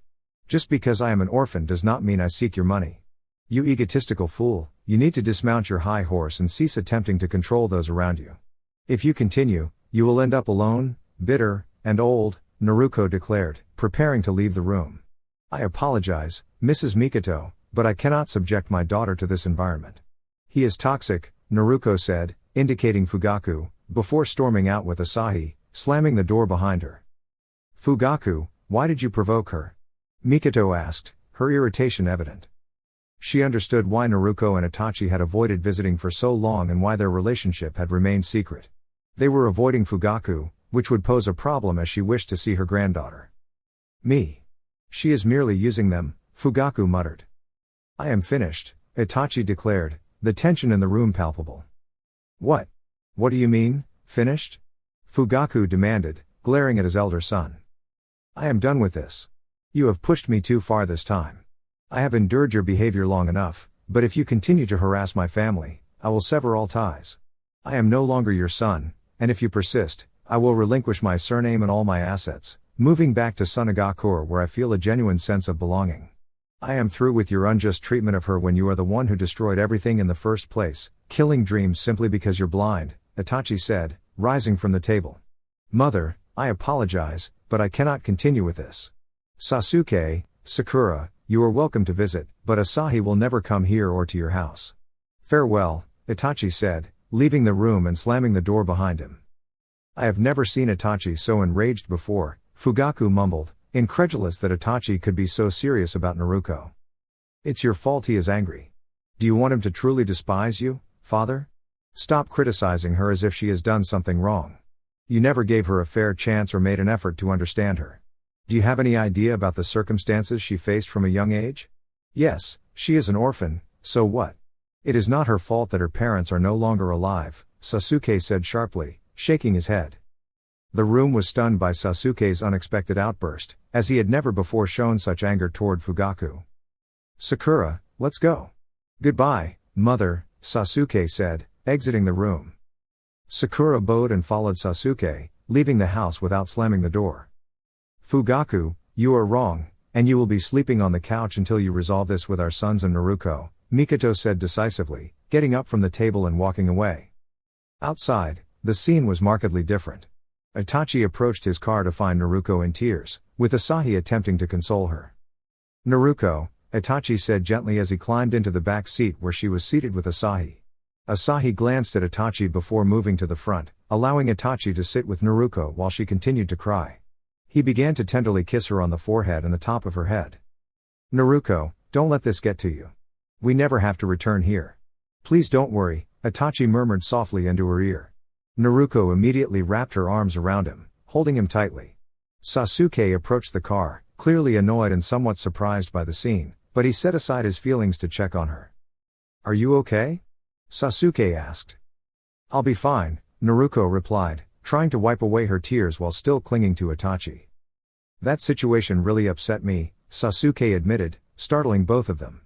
Just because I am an orphan does not mean I seek your money. You egotistical fool, you need to dismount your high horse and cease attempting to control those around you. If you continue, you will end up alone, bitter, and old, Naruko declared, preparing to leave the room. I apologize, Mrs. Mikoto, but I cannot subject my daughter to this environment. He is toxic, Naruko said, indicating Fugaku, before storming out with Asahi, slamming the door behind her. Fugaku, why did you provoke her? Mikoto asked, her irritation evident. She understood why Naruko and Itachi had avoided visiting for so long and why their relationship had remained secret. They were avoiding Fugaku, which would pose a problem as she wished to see her granddaughter. Me. She is merely using them, Fugaku muttered. I am finished, Itachi declared, the tension in the room palpable. What? What do you mean, finished? Fugaku demanded, glaring at his elder son. I am done with this. You have pushed me too far this time. I have endured your behavior long enough, but if you continue to harass my family, I will sever all ties. I am no longer your son, and if you persist, I will relinquish my surname and all my assets, moving back to Sunagakure where I feel a genuine sense of belonging. I am through with your unjust treatment of her when you are the one who destroyed everything in the first place, killing dreams simply because you're blind, Itachi said, rising from the table. Mother, I apologize, but I cannot continue with this. Sasuke, Sakura, you are welcome to visit, but Asahi will never come here or to your house. Farewell, Itachi said, leaving the room and slamming the door behind him. I have never seen Itachi so enraged before, Fugaku mumbled, incredulous that Itachi could be so serious about Naruko. It's your fault he is angry. Do you want him to truly despise you, father? Stop criticizing her as if she has done something wrong. You never gave her a fair chance or made an effort to understand her. Do you have any idea about the circumstances she faced from a young age? Yes, she is an orphan, so what? It is not her fault that her parents are no longer alive, Sasuke said sharply, shaking his head. The room was stunned by Sasuke's unexpected outburst, as he had never before shown such anger toward Fugaku. Sakura, let's go. Goodbye, mother, Sasuke said, exiting the room. Sakura bowed and followed Sasuke, leaving the house without slamming the door. Fugaku, you are wrong, and you will be sleeping on the couch until you resolve this with our sons and Naruko, Mikoto said decisively, getting up from the table and walking away. Outside, the scene was markedly different. Itachi approached his car to find Naruko in tears, with Asahi attempting to console her. Naruko, Itachi said gently as he climbed into the back seat where she was seated with Asahi. Asahi glanced at Itachi before moving to the front, allowing Itachi to sit with Naruko while she continued to cry. He began to tenderly kiss her on the forehead and the top of her head. Naruko, don't let this get to you. We never have to return here. Please don't worry, Itachi murmured softly into her ear. Naruko immediately wrapped her arms around him, holding him tightly. Sasuke approached the car, clearly annoyed and somewhat surprised by the scene, but he set aside his feelings to check on her. Are you okay? Sasuke asked. I'll be fine, Naruko replied, trying to wipe away her tears while still clinging to Itachi. That situation really upset me, Sasuke admitted, startling both of them.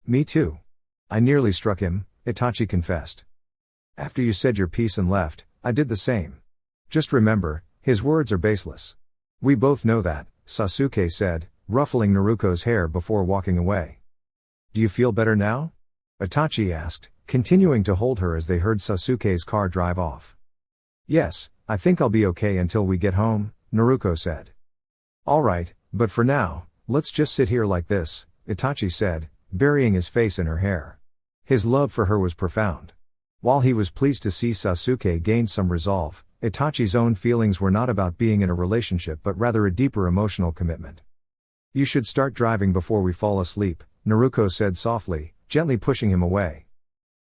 Me too. I nearly struck him, Itachi confessed. After you said your piece and left, I did the same. Just remember, his words are baseless. We both know that, Sasuke said, ruffling Naruko's hair before walking away. Do you feel better now? Itachi asked, continuing to hold her as they heard Sasuke's car drive off. Yes, I think I'll be okay until we get home, Naruko said. Alright, but for now, let's just sit here like this, Itachi said, burying his face in her hair. His love for her was profound. While he was pleased to see Sasuke gain some resolve, Itachi's own feelings were not about being in a relationship but rather a deeper emotional commitment. You should start driving before we fall asleep, Naruko said softly, gently pushing him away.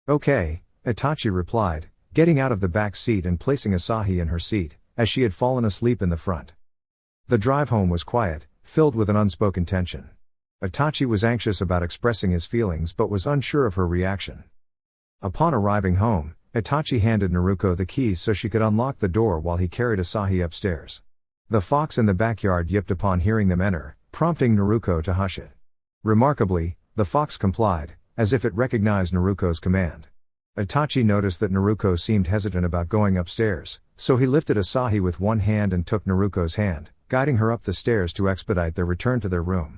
Okay, Itachi replied, getting out of the back seat and placing Asahi in her seat, as she had fallen asleep in the front. The drive home was quiet, filled with an unspoken tension. Itachi was anxious about expressing his feelings but was unsure of her reaction. Upon arriving home, Itachi handed Naruko the keys so she could unlock the door while he carried Asahi upstairs. The fox in the backyard yipped upon hearing them enter, prompting Naruko to hush it. Remarkably, the fox complied, as if it recognized Naruko's command. Itachi noticed that Naruko seemed hesitant about going upstairs, so he lifted Asahi with one hand and took Naruko's hand, guiding her up the stairs to expedite their return to their room.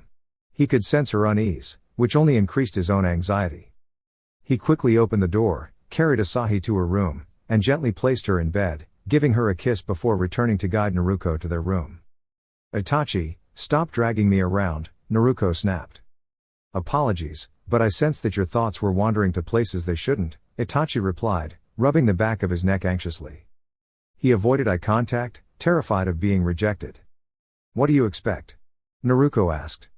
He could sense her unease, which only increased his own anxiety. He quickly opened the door, carried Asahi to her room, and gently placed her in bed, giving her a kiss before returning to guide Naruko to their room. Itachi, stop dragging me around, Naruko snapped. Apologies, but I sensed that your thoughts were wandering to places they shouldn't, Itachi replied, rubbing the back of his neck anxiously. He avoided eye contact, terrified of being rejected. What do you expect? Naruko asked.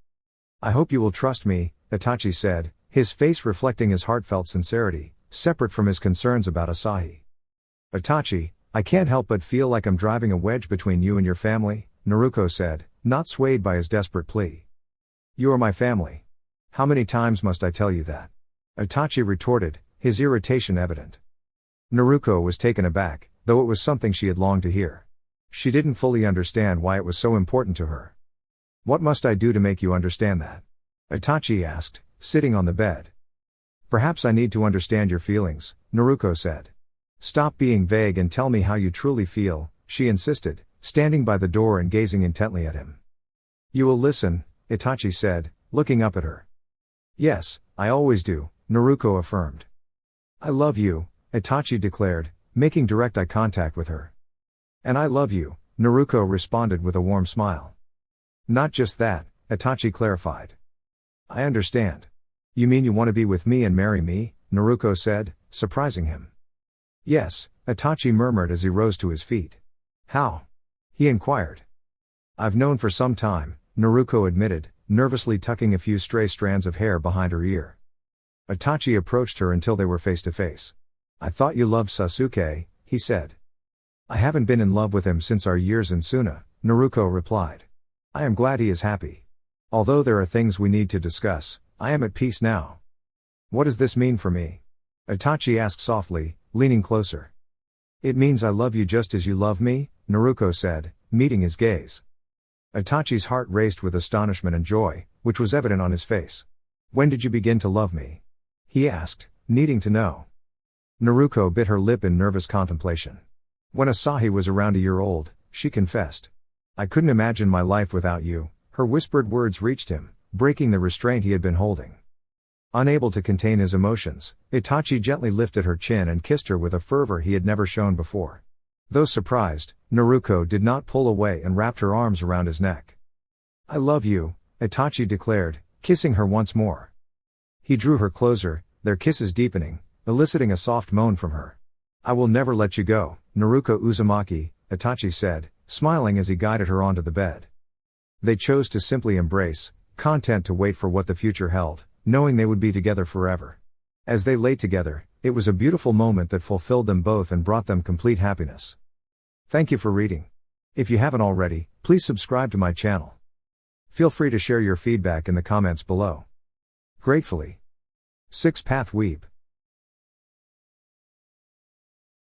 I hope you will trust me, Itachi said, his face reflecting his heartfelt sincerity, separate from his concerns about Asahi. Itachi, I can't help but feel like I'm driving a wedge between you and your family, Naruko said, not swayed by his desperate plea. You are my family. How many times must I tell you that? Itachi retorted, his irritation evident. Naruko was taken aback, though it was something she had longed to hear. She didn't fully understand why it was so important to her. What must I do to make you understand that? Itachi asked, sitting on the bed. Perhaps I need to understand your feelings, Naruko said. Stop being vague and tell me how you truly feel, she insisted, standing by the door and gazing intently at him. You will listen, Itachi said, looking up at her. Yes, I always do, Naruko affirmed. I love you, Itachi declared, making direct eye contact with her. And I love you, Naruko responded with a warm smile. Not just that, Itachi clarified. I understand. You mean you want to be with me and marry me, Naruko said, surprising him. Yes, Itachi murmured as he rose to his feet. How? He inquired. I've known for some time, Naruko admitted, nervously tucking a few stray strands of hair behind her ear. Itachi approached her until they were face to face. I thought you loved Sasuke, he said. I haven't been in love with him since our years in Suna, Naruko replied. I am glad he is happy. Although there are things we need to discuss, I am at peace now. What does this mean for me? Itachi asked softly, leaning closer. It means I love you just as you love me, Naruko said, meeting his gaze. Itachi's heart raced with astonishment and joy, which was evident on his face. When did you begin to love me? He asked, needing to know. Naruko bit her lip in nervous contemplation. When Asahi was around a year old, she confessed. I couldn't imagine my life without you. Her whispered words reached him, breaking the restraint he had been holding. Unable to contain his emotions, Itachi gently lifted her chin and kissed her with a fervor he had never shown before. Though surprised, Naruko did not pull away and wrapped her arms around his neck. I love you, Itachi declared, kissing her once more. He drew her closer, their kisses deepening, eliciting a soft moan from her. I will never let you go, Naruko Uzumaki, Itachi said, smiling as he guided her onto the bed. They chose to simply embrace, content to wait for what the future held, knowing they would be together forever. As they lay together, it was a beautiful moment that fulfilled them both and brought them complete happiness. Thank you for reading. If you haven't already, please subscribe to my channel. Feel free to share your feedback in the comments below. Gratefully. 6 Path Weeb.